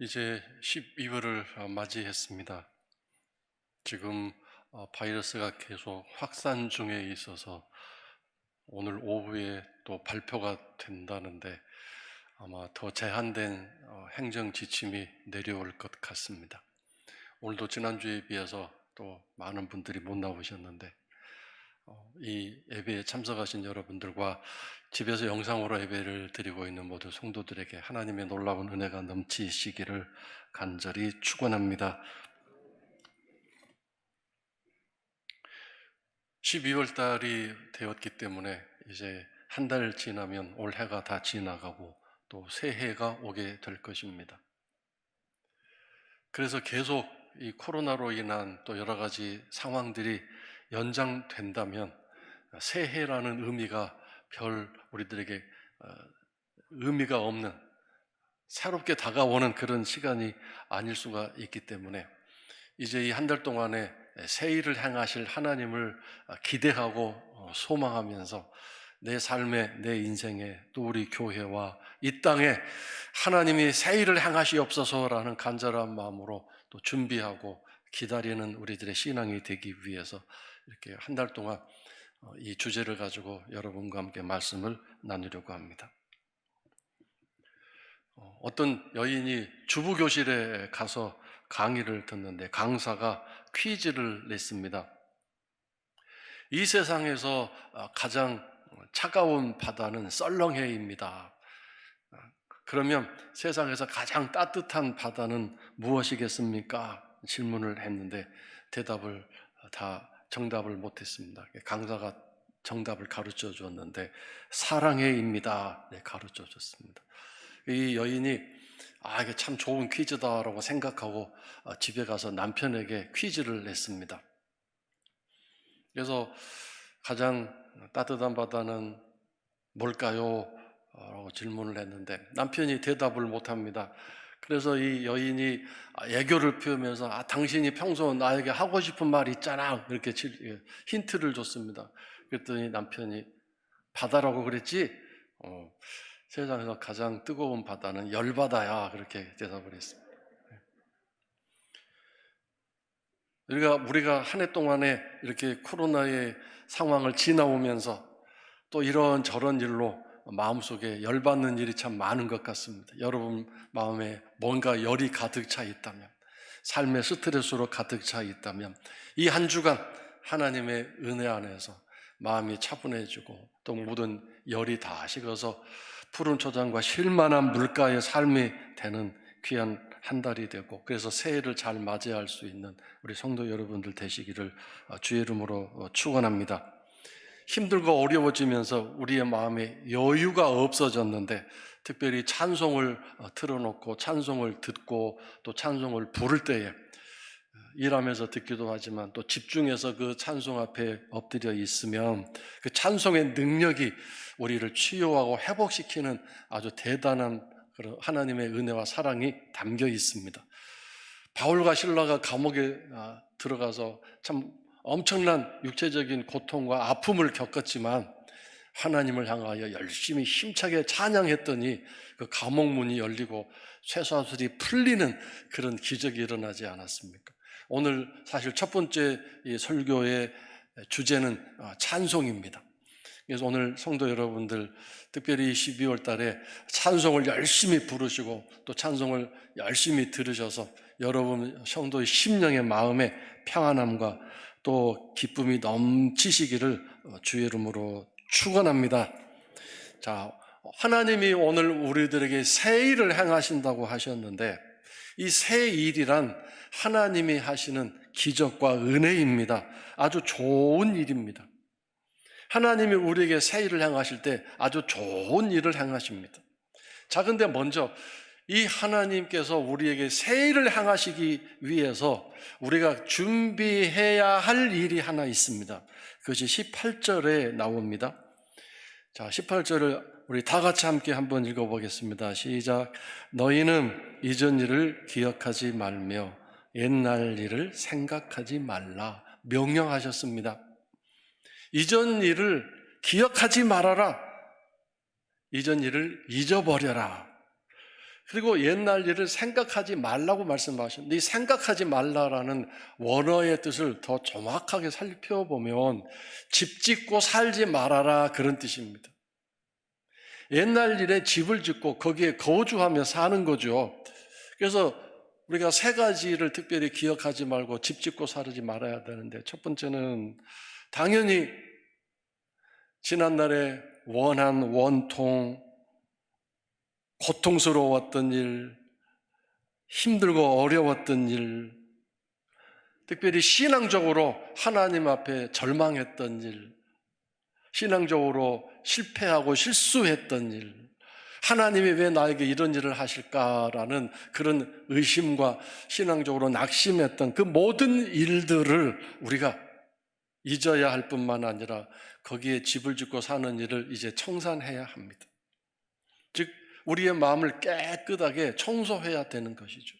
이제 12월을 맞이했습니다. 지금 바이러스가 계속 확산 중에 있어서 오늘 오후에 또 발표가 된다는데 아마 더 제한된 행정 지침이 내려올 것 같습니다. 오늘도 지난주에 비해서 또 많은 분들이 못 나오셨는데 이 예배에 참석하신 여러분들과 집에서 영상으로 예배를 드리고 있는 모든 성도들에게 하나님의 놀라운 은혜가 넘치시기를 간절히 축원합니다. 12월 달이 되었기 때문에 이제 한 달 지나면 올해가 다 지나가고 또 새해가 오게 될 것입니다. 그래서 계속 이 코로나로 인한 또 여러 가지 상황들이 연장된다면 새해라는 의미가 우리들에게 의미가 없는 새롭게 다가오는 그런 시간이 아닐 수가 있기 때문에 이제 이 한 달 동안에 새 일을 행하실 하나님을 기대하고 소망하면서 내 삶에, 내 인생에, 또 우리 교회와 이 땅에 하나님이 새 일을 행하시옵소서라는 간절한 마음으로 또 준비하고 기다리는 우리들의 신앙이 되기 위해서 이렇게 한 달 동안 이 주제를 가지고 여러분과 함께 말씀을 나누려고 합니다. 어떤 여인이 주부교실에 가서 강의를 듣는데 강사가 퀴즈를 냈습니다. 이 세상에서 가장 차가운 바다는 썰렁해입니다. 그러면 세상에서 가장 따뜻한 바다는 무엇이겠습니까? 질문을 했는데 정답을 못했습니다. 강사가 정답을 가르쳐 줬는데 사랑해입니다. 네, 가르쳐 줬습니다. 이 여인이 이게 참 좋은 퀴즈다라고 생각하고 집에 가서 남편에게 퀴즈를 냈습니다. 그래서 가장 따뜻한 바다는 뭘까요? 라고 질문을 했는데 남편이 대답을 못합니다. 그래서 이 여인이 애교를 피우면서 당신이 평소 나에게 하고 싶은 말 있잖아 이렇게 힌트를 줬습니다. 그랬더니 남편이 바다라고 그랬지? 세상에서 가장 뜨거운 바다는 열바다야 그렇게 대답을 했습니다. 우리가 한 해 동안에 이렇게 코로나의 상황을 지나오면서 또 이런저런 일로 마음속에 열받는 일이 참 많은 것 같습니다. 여러분 마음에 뭔가 열이 가득 차 있다면, 삶의 스트레스로 가득 차 있다면 이 한 주간 하나님의 은혜 안에서 마음이 차분해지고 또 모든 열이 다 식어서 푸른 초장과 쉴만한 물가의 삶이 되는 귀한 한 달이 되고 그래서 새해를 잘 맞이할 수 있는 우리 성도 여러분들 되시기를 주의 이름으로 축원합니다. 힘들고 어려워지면서 우리의 마음에 여유가 없어졌는데 특별히 찬송을 틀어놓고 찬송을 듣고 또 찬송을 부를 때에 일하면서 듣기도 하지만 또 집중해서 그 찬송 앞에 엎드려 있으면 그 찬송의 능력이 우리를 치유하고 회복시키는 아주 대단한 그런 하나님의 은혜와 사랑이 담겨 있습니다. 바울과 실라가 감옥에 들어가서 참 엄청난 육체적인 고통과 아픔을 겪었지만 하나님을 향하여 열심히 힘차게 찬양했더니 그 감옥 문이 열리고 쇠사슬이 풀리는 그런 기적이 일어나지 않았습니까? 오늘 사실 첫 번째 이 설교의 주제는 찬송입니다. 그래서 오늘 성도 여러분들 특별히 12월 달에 찬송을 열심히 부르시고 또 찬송을 열심히 들으셔서 여러분 성도의 심령의 마음에 평안함과 또 기쁨이 넘치시기를 주의 이름으로 축원합니다. 자, 하나님이 오늘 우리들에게 새 일을 행하신다고 하셨는데 이 새 일이란 하나님이 하시는 기적과 은혜입니다. 아주 좋은 일입니다. 하나님이 우리에게 새 일을 행하실 때 아주 좋은 일을 행하십니다. 자, 근데 먼저 이 하나님께서 우리에게 새 일을 행하시기 위해서 우리가 준비해야 할 일이 하나 있습니다. 그것이 18절에 나옵니다. 자, 18절을 우리 다 같이 함께 한번 읽어보겠습니다. 시작. 너희는 이전 일을 기억하지 말며 옛날 일을 생각하지 말라 명령하셨습니다. 이전 일을 기억하지 말아라. 이전 일을 잊어버려라. 그리고 옛날 일을 생각하지 말라고 말씀하셨는데, 이 생각하지 말라라는 원어의 뜻을 더 정확하게 살펴보면 집 짓고 살지 말아라, 그런 뜻입니다. 옛날 일에 집을 짓고 거기에 거주하며 사는 거죠. 그래서 우리가 세 가지를 특별히 기억하지 말고 집 짓고 살지 말아야 되는데, 첫 번째는 당연히 지난날에 원한, 원통, 고통스러웠던 일, 힘들고 어려웠던 일, 특별히 신앙적으로 하나님 앞에 절망했던 일, 신앙적으로 실패하고 실수했던 일, 하나님이 왜 나에게 이런 일을 하실까라는 그런 의심과 신앙적으로 낙심했던 그 모든 일들을 우리가 잊어야 할 뿐만 아니라 거기에 집을 짓고 사는 일을 이제 청산해야 합니다. 즉 우리의 마음을 깨끗하게 청소해야 되는 것이죠.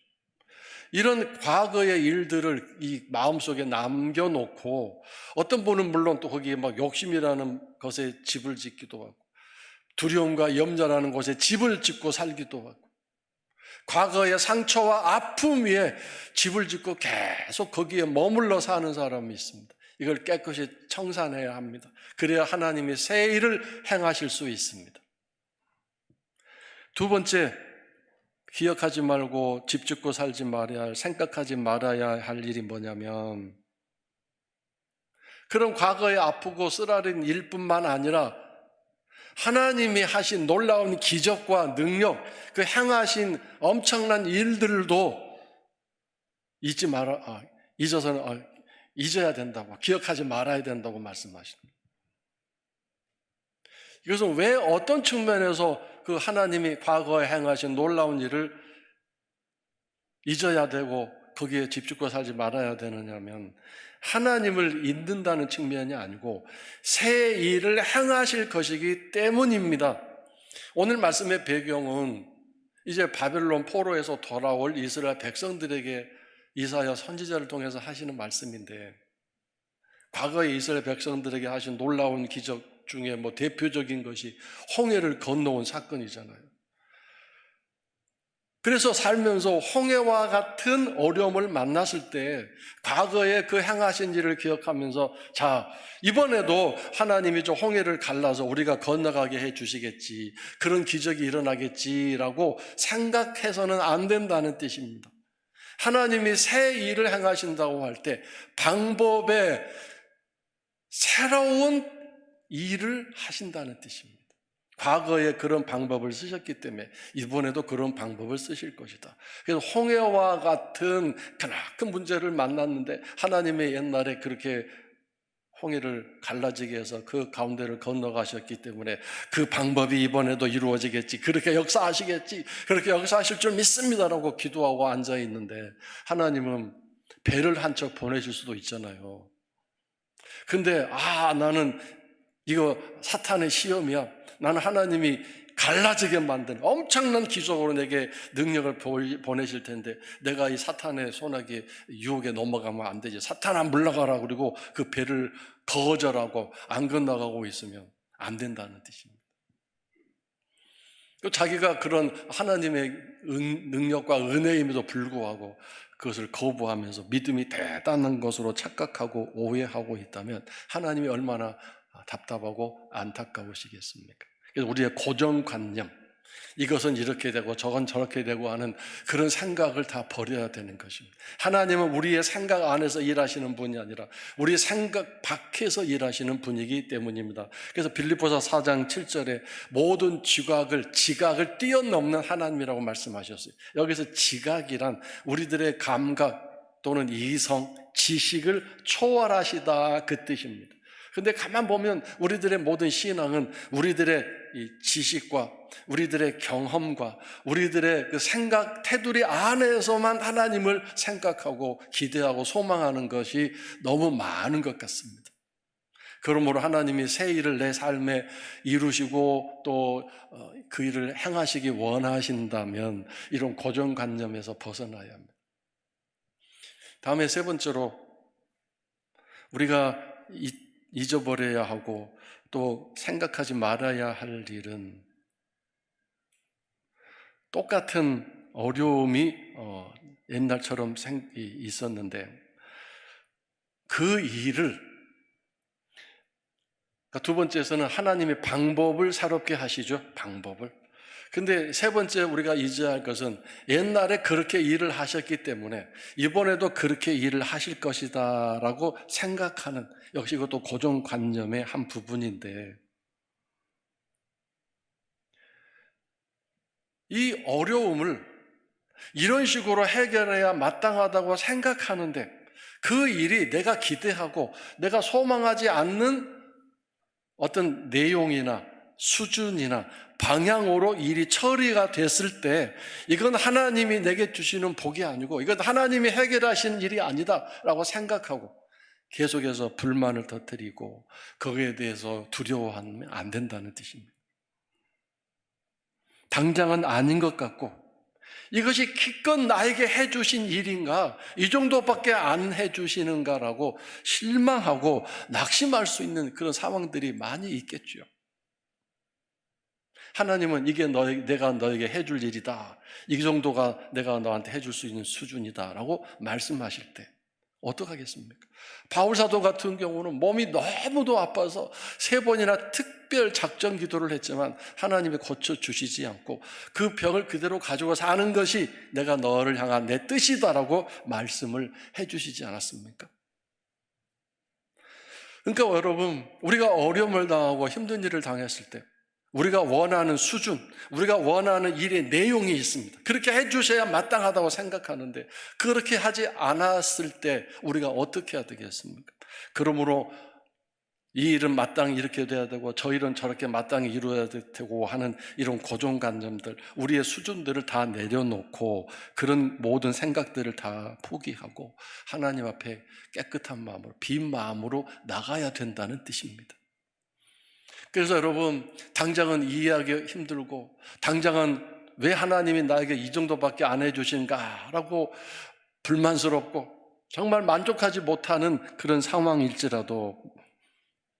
이런 과거의 일들을 이 마음속에 남겨놓고, 어떤 분은 물론 또 거기에 막 욕심이라는 것에 집을 짓기도 하고, 두려움과 염려라는 곳에 집을 짓고 살기도 하고, 과거의 상처와 아픔 위에 집을 짓고 계속 거기에 머물러 사는 사람이 있습니다. 이걸 깨끗이 청산해야 합니다. 그래야 하나님이 새 일을 행하실 수 있습니다. 두 번째, 기억하지 말고 집 짓고 살지 말아야 할, 생각하지 말아야 할 일이 뭐냐면, 그런 과거에 아프고 쓰라린 일뿐만 아니라 하나님이 하신 놀라운 기적과 능력, 그 행하신 엄청난 일들도 잊어서는 잊어야 된다고, 기억하지 말아야 된다고 말씀하십니다. 이것은 왜, 어떤 측면에서 그 하나님이 과거에 행하신 놀라운 일을 잊어야 되고 거기에 집중고 살지 말아야 되느냐면, 하나님을 잊는다는 측면이 아니고 새 일을 행하실 것이기 때문입니다. 오늘 말씀의 배경은 이제 바벨론 포로에서 돌아올 이스라엘 백성들에게 이사야 선지자를 통해서 하시는 말씀인데, 과거에 이스라엘 백성들에게 하신 놀라운 기적 중에 대표적인 것이 홍해를 건너온 사건이잖아요. 그래서 살면서 홍해와 같은 어려움을 만났을 때 과거에 그 행하신 일을 기억하면서, 자, 이번에도 하나님이 저 홍해를 갈라서 우리가 건너가게 해 주시겠지, 그런 기적이 일어나겠지라고 생각해서는 안 된다는 뜻입니다. 하나님이 새 일을 행하신다고 할 때 방법에 새로운 일을 하신다는 뜻입니다. 과거에 그런 방법을 쓰셨기 때문에 이번에도 그런 방법을 쓰실 것이다. 그래서 홍해와 같은 크나큰 문제를 만났는데 하나님의 옛날에 그렇게 홍해를 갈라지게 해서 그 가운데를 건너가셨기 때문에 그 방법이 이번에도 이루어지겠지, 그렇게 역사하시겠지, 그렇게 역사하실 줄 믿습니다라고 기도하고 앉아있는데, 하나님은 배를 한 척 보내실 수도 있잖아요. 근데 나는 이거 사탄의 시험이야, 나는 하나님이 갈라지게 만든 엄청난 기적으로 내게 능력을 보내실 텐데 내가 이 사탄의 소나기 유혹에 넘어가면 안 되지, 사탄아 물러가라, 그리고 그 배를 거절하고 안 건너가고 있으면 안 된다는 뜻입니다. 자기가 그런 하나님의 능력과 은혜임에도 불구하고 그것을 거부하면서 믿음이 대단한 것으로 착각하고 오해하고 있다면 하나님이 얼마나 답답하고 안타까우시겠습니까? 그래서 우리의 고정관념, 이것은 이렇게 되고 저건 저렇게 되고 하는 그런 생각을 다 버려야 되는 것입니다. 하나님은 우리의 생각 안에서 일하시는 분이 아니라 우리 생각 밖에서 일하시는 분이기 때문입니다. 그래서 빌립보서 4장 7절에 모든 지각을 뛰어넘는 하나님이라고 말씀하셨어요. 여기서 지각이란 우리들의 감각 또는 이성, 지식을 초월하시다, 그 뜻입니다. 근데 가만 보면 우리들의 모든 신앙은 우리들의 이 지식과 우리들의 경험과 우리들의 그 생각, 테두리 안에서만 하나님을 생각하고 기대하고 소망하는 것이 너무 많은 것 같습니다. 그러므로 하나님이 새 일을 내 삶에 이루시고 또 그 일을 행하시기 원하신다면 이런 고정관념에서 벗어나야 합니다. 다음에 세 번째로 우리가 잊어버려야 하고 또 생각하지 말아야 할 일은 똑같은 어려움이 옛날처럼 있었는데 그 일을, 그러니까 두 번째에서는 하나님의 방법을 새롭게 하시죠. 방법을. 근데 세 번째 우리가 잊어야 할 것은 옛날에 그렇게 일을 하셨기 때문에 이번에도 그렇게 일을 하실 것이다 라고 생각하는, 역시 이것도 고정관념의 한 부분인데, 이 어려움을 이런 식으로 해결해야 마땅하다고 생각하는데 그 일이 내가 기대하고 내가 소망하지 않는 어떤 내용이나 수준이나 방향으로 일이 처리가 됐을 때 이건 하나님이 내게 주시는 복이 아니고 이건 하나님이 해결하신 일이 아니다라고 생각하고 계속해서 불만을 터뜨리고 거기에 대해서 두려워하면 안 된다는 뜻입니다. 당장은 아닌 것 같고 이것이 기껏 나에게 해주신 일인가, 이 정도밖에 안 해주시는가라고 실망하고 낙심할 수 있는 그런 상황들이 많이 있겠죠. 하나님은 이게 내가 너에게 해줄 일이다, 이 정도가 내가 너한테 해줄 수 있는 수준이다 라고 말씀하실 때 어떡하겠습니까? 바울사도 같은 경우는 몸이 너무도 아파서 3번이나 특별 작전 기도를 했지만 하나님이 고쳐주시지 않고 그 병을 그대로 가지고 사는 것이 내가 너를 향한 내 뜻이다라고 말씀을 해주시지 않았습니까? 그러니까 여러분, 우리가 어려움을 당하고 힘든 일을 당했을 때 우리가 원하는 수준, 우리가 원하는 일의 내용이 있습니다. 그렇게 해주셔야 마땅하다고 생각하는데 그렇게 하지 않았을 때 우리가 어떻게 해야 되겠습니까? 그러므로 이 일은 마땅히 이렇게 돼야 되고 저 일은 저렇게 마땅히 이루어야 되고 하는 이런 고정관념들, 우리의 수준들을 다 내려놓고 그런 모든 생각들을 다 포기하고 하나님 앞에 깨끗한 마음으로, 빈 마음으로 나가야 된다는 뜻입니다. 그래서 여러분, 당장은 이해하기 힘들고 당장은 왜 하나님이 나에게 이 정도밖에 안 해주신가라고 불만스럽고 정말 만족하지 못하는 그런 상황일지라도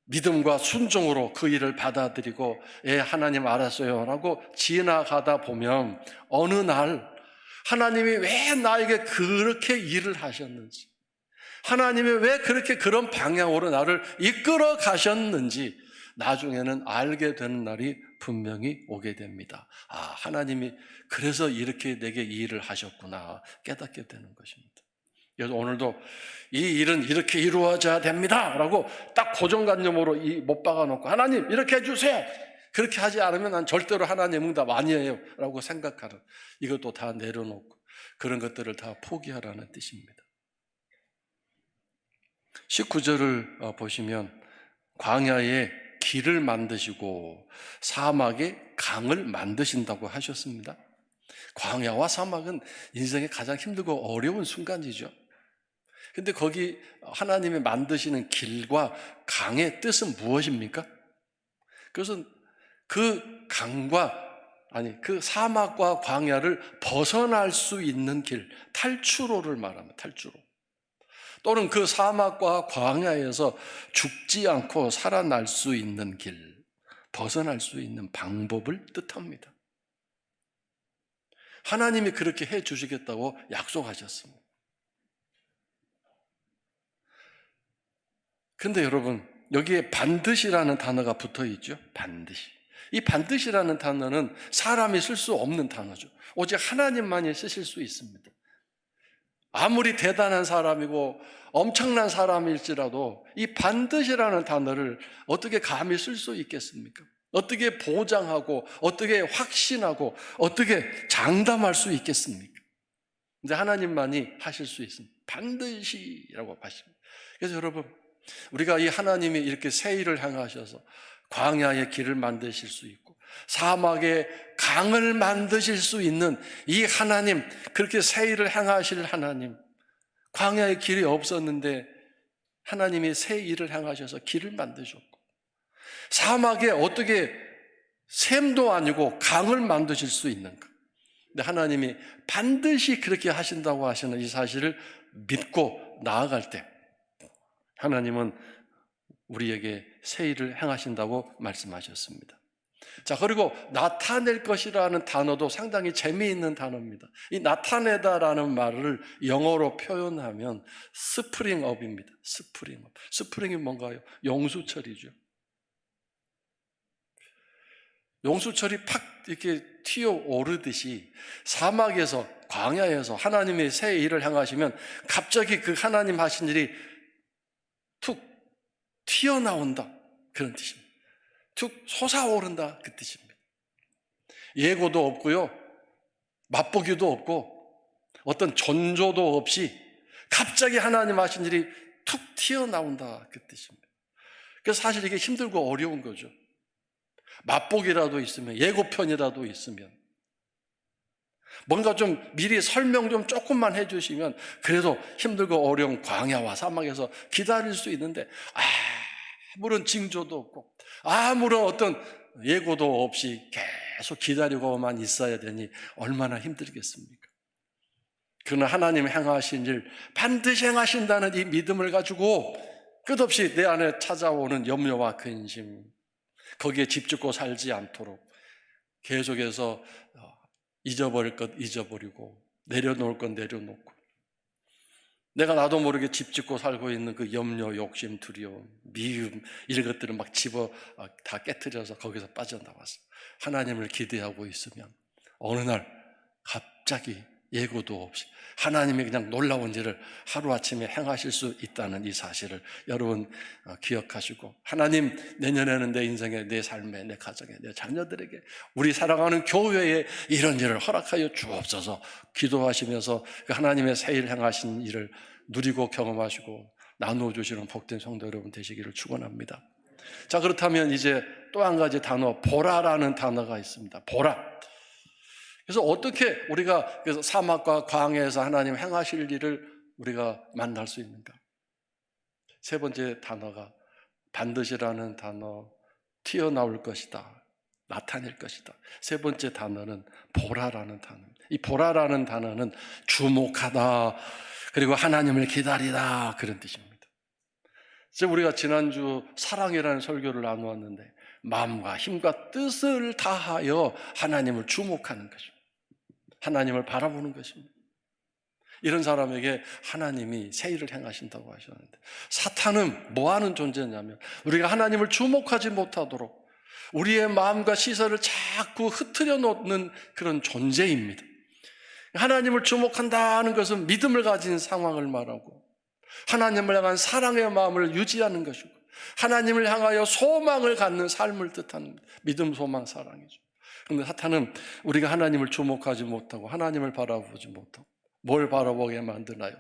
믿음과 순종으로 그 일을 받아들이고 예, 하나님 알았어요 라고 지나가다 보면 어느 날 하나님이 왜 나에게 그렇게 일을 하셨는지, 하나님이 왜 그렇게 그런 방향으로 나를 이끌어 가셨는지 나중에는 알게 되는 날이 분명히 오게 됩니다. 아, 하나님이 그래서 이렇게 내게 이 일을 하셨구나 깨닫게 되는 것입니다. 그래서 오늘도 이 일은 이렇게 이루어져야 됩니다 라고 딱 고정관념으로 못 박아놓고 하나님 이렇게 해주세요, 그렇게 하지 않으면 난 절대로 하나님 응답 아니에요 라고 생각하는, 이것도 다 내려놓고 그런 것들을 다 포기하라는 뜻입니다. 19절을 보시면 광야에 길을 만드시고 사막에 강을 만드신다고 하셨습니다. 광야와 사막은 인생에 가장 힘들고 어려운 순간이죠. 근데 거기 하나님이 만드시는 길과 강의 뜻은 무엇입니까? 그것은 그 그 사막과 광야를 벗어날 수 있는 길, 탈출로를 말합니다. 탈출로. 또는 그 사막과 광야에서 죽지 않고 살아날 수 있는 길, 벗어날 수 있는 방법을 뜻합니다. 하나님이 그렇게 해 주시겠다고 약속하셨습니다. 근데 여러분, 여기에 반드시라는 단어가 붙어 있죠. 반드시. 이 반드시라는 단어는 사람이 쓸 수 없는 단어죠. 오직 하나님만이 쓰실 수 있습니다. 아무리 대단한 사람이고 엄청난 사람일지라도 이 반드시라는 단어를 어떻게 감히 쓸 수 있겠습니까? 어떻게 보장하고 어떻게 확신하고 어떻게 장담할 수 있겠습니까? 근데 하나님만이 하실 수 있습니다. 반드시라고 하십니다. 그래서 여러분, 우리가 이 하나님이 이렇게 새 일을 행하셔서 광야의 길을 만드실 수 있고 사막에 강을 만드실 수 있는 이 하나님, 그렇게 새 일을 행하실 하나님, 광야의 길이 없었는데 하나님이 새 일을 행하셔서 길을 만드셨고 사막에 어떻게 샘도 아니고 강을 만드실 수 있는가? 근데 하나님이 반드시 그렇게 하신다고 하시는 이 사실을 믿고 나아갈 때 하나님은 우리에게 새 일을 행하신다고 말씀하셨습니다. 자, 그리고 나타낼 것이라는 단어도 상당히 재미있는 단어입니다. 이 나타내다라는 말을 영어로 표현하면 스프링 업입니다. 스프링 업. 스프링이 뭔가요? 용수철이죠. 용수철이 팍 이렇게 튀어 오르듯이 사막에서, 광야에서 하나님의 새 일을 행하시면 갑자기 그 하나님 하신 일이 툭 튀어나온다, 그런 뜻입니다. 툭 솟아오른다, 그 뜻입니다. 예고도 없고요, 맛보기도 없고 어떤 전조도 없이 갑자기 하나님 하신 일이 툭 튀어나온다, 그 뜻입니다. 그래서 사실 이게 힘들고 어려운 거죠. 맛보기라도 있으면, 예고편이라도 있으면, 뭔가 좀 미리 설명 좀 조금만 해주시면 그래도 힘들고 어려운 광야와 사막에서 기다릴 수 있는데, 아무런 징조도 없고 아무런 어떤 예고도 없이 계속 기다리고만 있어야 되니 얼마나 힘들겠습니까? 그러나 하나님 행하신 일 반드시 행하신다는 이 믿음을 가지고 끝없이 내 안에 찾아오는 염려와 근심, 거기에 집중고 살지 않도록 계속해서 잊어버릴 것 잊어버리고 내려놓을 것 내려놓고, 내가 나도 모르게 집짓고 살고 있는 그 염려, 욕심, 두려움, 미움, 이런 것들을 막 집어 다 깨트려서 거기서 빠져나와서 하나님을 기대하고 있으면 어느 날 갑자기 예고도 없이 하나님이 그냥 놀라운 일을 하루아침에 행하실 수 있다는 이 사실을 여러분 기억하시고, 하나님, 내년에는 내 인생에, 내 삶에, 내 가정에, 내 자녀들에게, 우리 사랑하는 교회에 이런 일을 허락하여 주옵소서 기도하시면서 그 하나님의 새 일 행하신 일을 누리고 경험하시고 나누어 주시는 복된 성도 여러분 되시기를 축원합니다. 자, 그렇다면 이제 또 한 가지 단어, 보라라는 단어가 있습니다. 보라. 그래서 어떻게 우리가 그래서 사막과 광야에서 하나님 행하실 일을 우리가 만날 수 있는가? 세 번째 단어가 반드시라는 단어, 튀어나올 것이다, 나타낼 것이다. 세 번째 단어는 보라라는 단어입니다. 이 보라라는 단어는 주목하다, 그리고 하나님을 기다리다, 그런 뜻입니다. 우리가 지난주 사랑이라는 설교를 나누었는데 마음과 힘과 뜻을 다하여 하나님을 주목하는 것입니다. 하나님을 바라보는 것입니다. 이런 사람에게 하나님이 새 일을 행하신다고 하셨는데, 사탄은 뭐하는 존재냐면 우리가 하나님을 주목하지 못하도록 우리의 마음과 시선을 자꾸 흐트려 놓는 그런 존재입니다. 하나님을 주목한다는 것은 믿음을 가진 상황을 말하고 하나님을 향한 사랑의 마음을 유지하는 것이고 하나님을 향하여 소망을 갖는 삶을 뜻하는 믿음, 소망, 사랑이죠. 그런데 사탄은 우리가 하나님을 주목하지 못하고 하나님을 바라보지 못하고 뭘 바라보게 만드나요?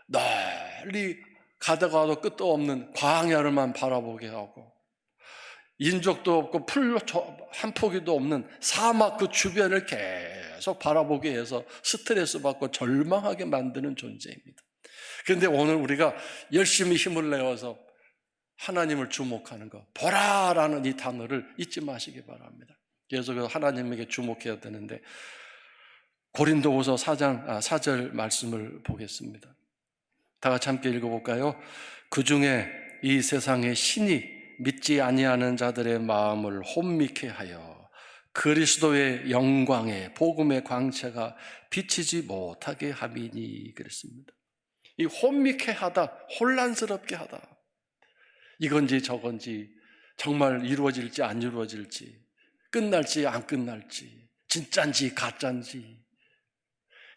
널리 가다가도 끝도 없는 광야를만 바라보게 하고 인적도 없고 풀 한 포기도 없는 사막 그 주변을 계속 바라보게 해서 스트레스 받고 절망하게 만드는 존재입니다. 그런데 오늘 우리가 열심히 힘을 내어서 하나님을 주목하는 것, 보라라는 이 단어를 잊지 마시기 바랍니다. 계속해서 하나님에게 주목해야 되는데, 고린도후서 4절 말씀을 보겠습니다. 다 같이 함께 읽어볼까요? 그 중에 이 세상의 신이 믿지 아니하는 자들의 마음을 혼미케 하여 그리스도의 영광의 복음의 광채가 비치지 못하게 함이니, 그랬습니다. 이 혼미케 하다, 혼란스럽게 하다, 이건지 저건지, 정말 이루어질지 안 이루어질지, 끝날지 안 끝날지, 진짠지 가짠지,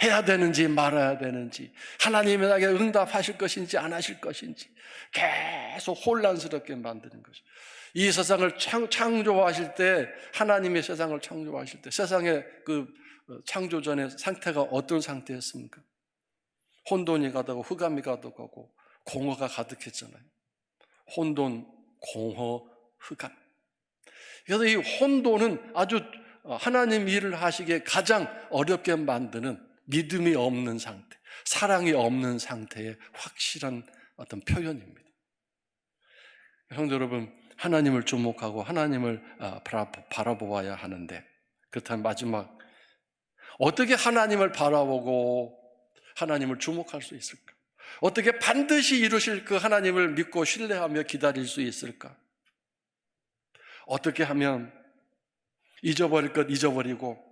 해야 되는지 말아야 되는지, 하나님이 나에게 응답하실 것인지 안 하실 것인지 계속 혼란스럽게 만드는 것이죠. 이 세상을 창조하실 때, 하나님의 세상을 창조하실 때 세상의 그 창조 전의 상태가 어떤 상태였습니까? 혼돈이 가득하고 흑암이 가득하고 공허가 가득했잖아요. 혼돈, 공허, 흑암. 그래서 이 혼돈은 아주 하나님 일을 하시기에 가장 어렵게 만드는 믿음이 없는 상태, 사랑이 없는 상태의 확실한 어떤 표현입니다. 성도 여러분, 하나님을 주목하고 하나님을 바라보아야 하는데, 그렇다면 마지막, 어떻게 하나님을 바라보고 하나님을 주목할 수 있을까? 어떻게 반드시 이루실 그 하나님을 믿고 신뢰하며 기다릴 수 있을까? 어떻게 하면 잊어버릴 것 잊어버리고,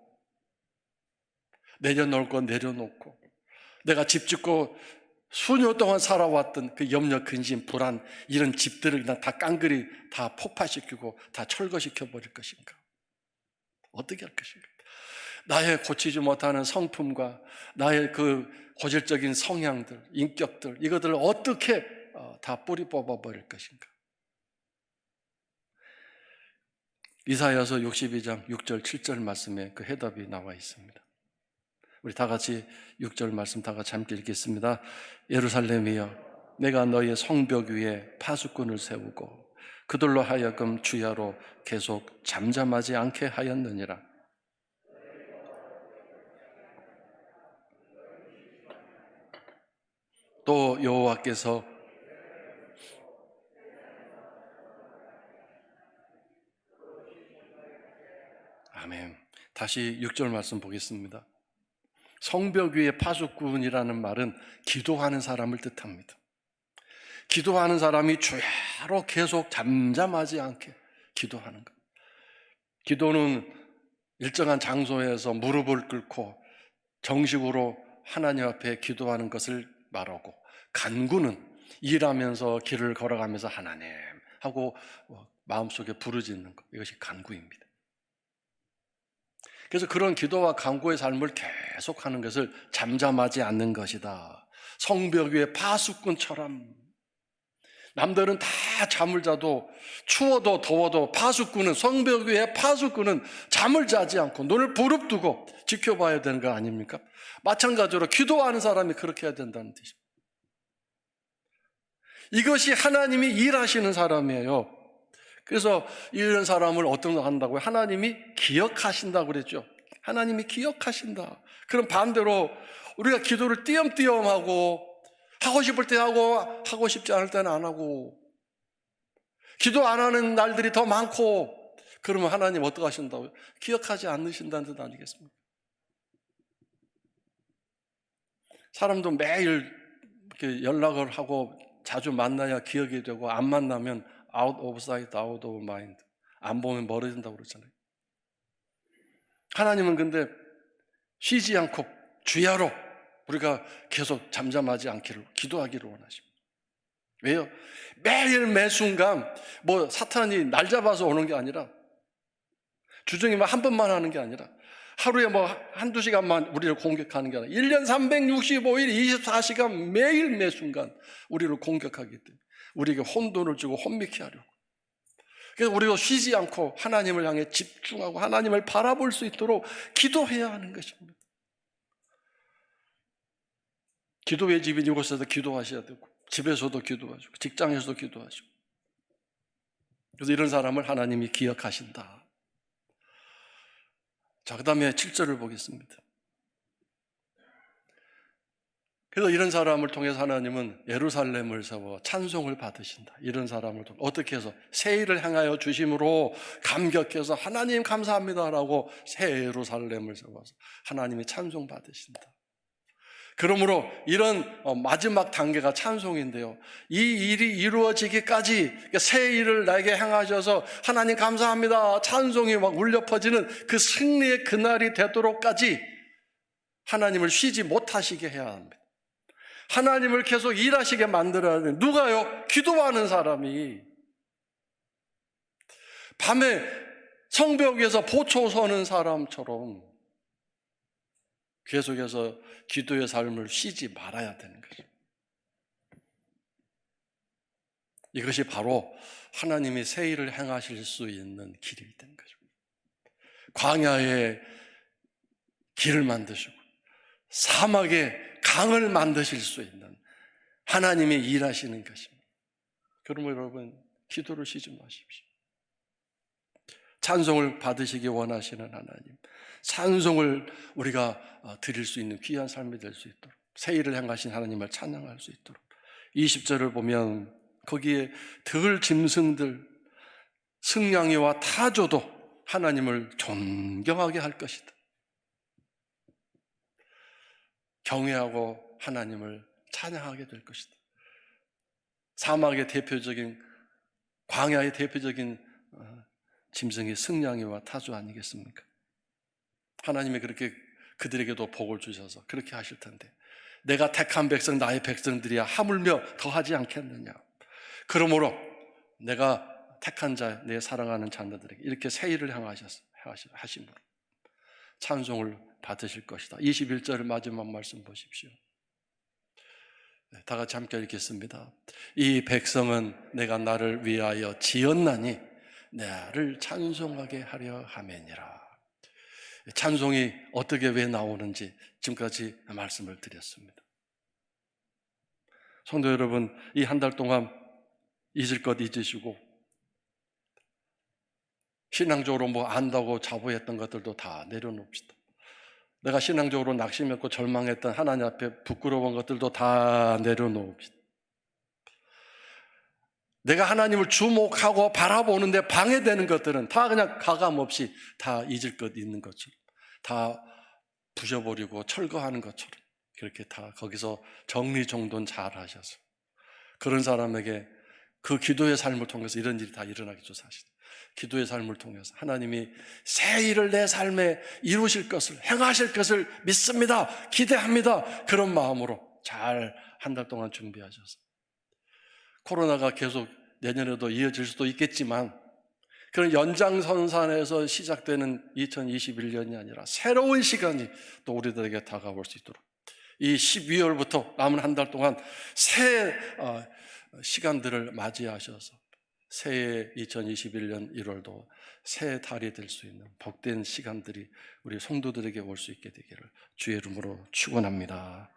내려놓을 것 내려놓고, 내가 집 짓고 수년 동안 살아왔던 그 염려, 근심, 불안, 이런 집들을 그냥 다 깡그리 다 폭파시키고 다 철거시켜 버릴 것인가? 어떻게 할 것인가? 나의 고치지 못하는 성품과 나의 그 고질적인 성향들, 인격들, 이것들을 어떻게 다 뿌리 뽑아 버릴 것인가? 이사야서 62장 6절 7절 말씀에 그 해답이 나와 있습니다. 우리 다 같이 6절 말씀 다 같이 함께 읽겠습니다. 예루살렘이여, 내가 너의 성벽 위에 파수꾼을 세우고 그들로 하여금 주야로 계속 잠잠하지 않게 하였느니라. 또 여호와께서 아멘. 다시 6절 말씀 보겠습니다. 성벽 위에 파수꾼이라는 말은 기도하는 사람을 뜻합니다. 기도하는 사람이 주야로 계속 잠잠하지 않게 기도하는 것. 기도는 일정한 장소에서 무릎을 꿇고 정식으로 하나님 앞에 기도하는 것을 말하고, 간구는 일하면서 길을 걸어가면서 하나님 하고 마음속에 부르짖는 것, 이것이 간구입니다. 그래서 그런 기도와 간구의 삶을 계속하는 것을 잠잠하지 않는 것이다. 성벽 위에 파수꾼처럼, 남들은 다 잠을 자도 추워도 더워도 파수꾼은, 성벽 위에 파수꾼은 잠을 자지 않고 눈을 부릅뜨고 지켜봐야 되는 거 아닙니까? 마찬가지로 기도하는 사람이 그렇게 해야 된다는 뜻입니다. 이것이 하나님이 일하시는 사람이에요. 그래서 이런 사람을 어떤 거 한다고요? 하나님이 기억하신다고 그랬죠. 하나님이 기억하신다. 그럼 반대로 우리가 기도를 띄엄띄엄 하고, 하고 싶을 때 하고 하고 싶지 않을 때는 안 하고, 기도 안 하는 날들이 더 많고, 그러면 하나님 어떻게 하신다고요? 기억하지 않으신다는 뜻 아니겠습니까? 사람도 매일 이렇게 연락을 하고 자주 만나야 기억이 되고, 안 만나면 out of sight, out of mind, 안 보면 멀어진다고 그러잖아요. 하나님은 근데 쉬지 않고 주야로 우리가 계속 잠잠하지 않기를, 기도하기를 원하십니다. 왜요? 매일 매순간 뭐 사탄이 날 잡아서 오는 게 아니라, 주중에 한 번만 하는 게 아니라, 하루에 뭐 한두 시간만 우리를 공격하는 게 아니라 1년 365일 24시간 매일 매순간 우리를 공격하기 때문에 우리에게 혼돈을 주고 혼미케 하려고. 그래서 우리가 쉬지 않고 하나님을 향해 집중하고 하나님을 바라볼 수 있도록 기도해야 하는 것입니다. 기도의 집인 이곳에서 기도하셔야 되고, 집에서도 기도하시고, 직장에서도 기도하시고. 그래서 이런 사람을 하나님이 기억하신다. 자, 그 다음에 7절을 보겠습니다. 그래서 이런 사람을 통해서 하나님은 예루살렘을 세워 찬송을 받으신다. 이런 사람을 통해 어떻게 해서? 새 일을 행하여 주심으로 감격해서 하나님 감사합니다라고 새 예루살렘을 세워서 하나님이 찬송 받으신다. 그러므로 이런 마지막 단계가 찬송인데요, 이 일이 이루어지기까지, 새 일을 나에게 행하셔서 하나님 감사합니다 찬송이 막 울려 퍼지는 그 승리의 그날이 되도록까지 하나님을 쉬지 못하시게 해야 합니다. 하나님을 계속 일하시게 만들어야 돼요. 누가요? 기도하는 사람이. 밤에 성벽 위에서 보초 서는 사람처럼 계속해서 기도의 삶을 쉬지 말아야 되는 거죠. 이것이 바로 하나님이 새 일을 행하실 수 있는 길이 된 거죠. 광야에 길을 만드시고 사막에 강을 만드실 수 있는 하나님이 일하시는 것입니다. 그러면 여러분, 기도를 쉬지 마십시오. 찬송을 받으시기 원하시는 하나님, 찬송을 우리가 드릴 수 있는 귀한 삶이 될 수 있도록, 새 일을 행하신 하나님을 찬양할 수 있도록. 20절을 보면 거기에 들 짐승들, 승냥이와 타조도 하나님을 존경하게 할 것이다. 경외하고 하나님을 찬양하게 될 것이다. 사막의 대표적인, 광야의 대표적인 짐승이 승냥이와 타조 아니겠습니까? 하나님이 그렇게 그들에게도 복을 주셔서 그렇게 하실 텐데, 내가 택한 백성 나의 백성들이야 하물며 더하지 않겠느냐. 그러므로 내가 택한 자, 내 사랑하는 자녀들에게 이렇게 새 일을 하심으로 찬송을 받으실 것이다. 21절 마지막 말씀 보십시오. 다 같이 함께 읽겠습니다. 이 백성은 내가 나를 위하여 지었나니 나를 찬송하게 하려 함이니라. 찬송이 어떻게 왜 나오는지 지금까지 말씀을 드렸습니다. 성도 여러분, 이 한 달 동안 잊을 것 잊으시고 신앙적으로 뭐 안다고 자부했던 것들도 다 내려놓읍시다. 내가 신앙적으로 낙심했고 절망했던 하나님 앞에 부끄러운 것들도 다 내려놓읍시다. 내가 하나님을 주목하고 바라보는데 방해되는 것들은 다 그냥 가감없이 다 잊을 것 있는 것처럼, 다 부셔버리고 철거하는 것처럼 그렇게 다 거기서 정리정돈 잘 하셔서 그런 사람에게 그 기도의 삶을 통해서 이런 일이 다 일어나게 조사하시다. 기도의 삶을 통해서 하나님이 새 일을 내 삶에 이루실 것을, 행하실 것을 믿습니다, 기대합니다, 그런 마음으로 잘 한 달 동안 준비하셔서, 코로나가 계속 내년에도 이어질 수도 있겠지만 그런 연장선상에서 시작되는 2021년이 아니라 새로운 시간이 또 우리들에게 다가올 수 있도록 이 12월부터 남은 한 달 동안 새 시간들을 맞이하셔서 새해 2021년 1월도 새 달이 될 수 있는 복된 시간들이 우리 성도들에게 올 수 있게 되기를 주의 이름으로 축원합니다.